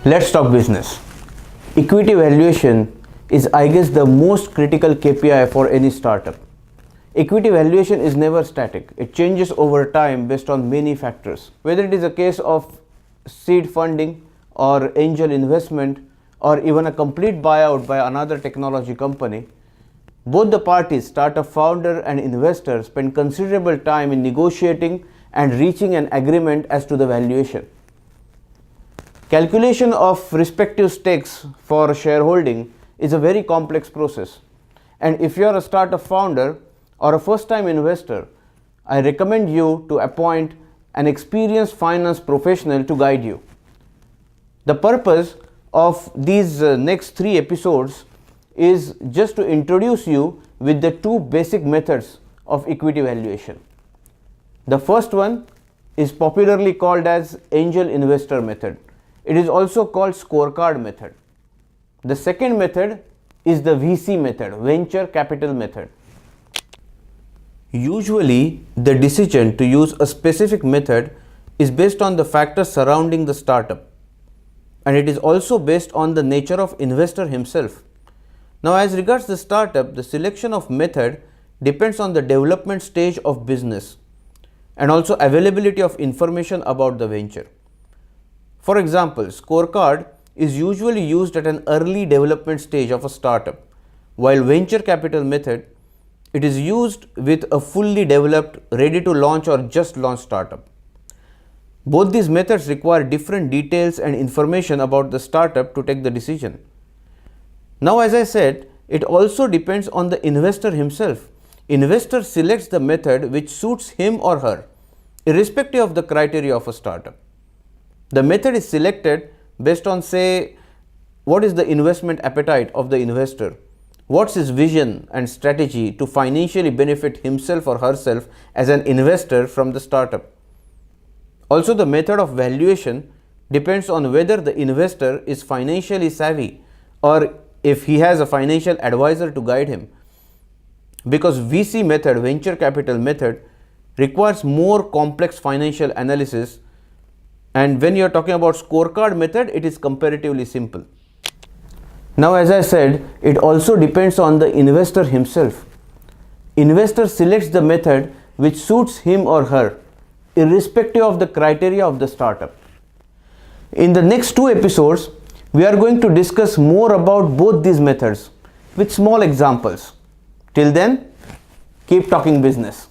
Let's talk business. Equity valuation is, I guess, the most critical KPI for any startup. Equity valuation is never static. It changes over time based on many factors. Whether it is a case of seed funding or angel investment or even a complete buyout by another technology company, both the parties, startup founder and investor, spend considerable time in negotiating and reaching an agreement as to the valuation. Calculation of respective stakes for shareholding is a very complex process, and if you are a startup founder or a first time investor, I recommend you to appoint an experienced finance professional to guide you. The purpose of these next 3 episodes is just to introduce you with the 2 basic methods of equity valuation. The first one is popularly called as angel investor method. It is also called scorecard method. The second method is the VC method, venture capital method. Usually, the decision to use a specific method is based on the factors surrounding the startup, and it is also based on the nature of investor himself. Now, as regards the startup, the selection of method depends on the development stage of business and also availability of information about the venture. For example, scorecard is usually used at an early development stage of a startup, while venture capital method, it is used with a fully developed, ready to launch or just launched startup. Both these methods require different details and information about the startup to take the decision. Now, as I said, it also depends on the investor himself. Investor selects the method which suits him or her, irrespective of the criteria of a startup. The method is selected based on, say, what is the investment appetite of the investor, what's his vision and strategy to financially benefit himself or herself as an investor from the startup. Also, the method of valuation depends on whether the investor is financially savvy or if he has a financial advisor to guide him. Because VC method, venture capital method, requires more complex financial analysis, and when you are talking about scorecard method, it is comparatively simple. Now, as I said, it also depends on the investor himself. Investor selects the method which suits him or her, irrespective of the criteria of the startup. In the next 2 episodes, we are going to discuss more about both these methods with small examples. Till then, keep talking business.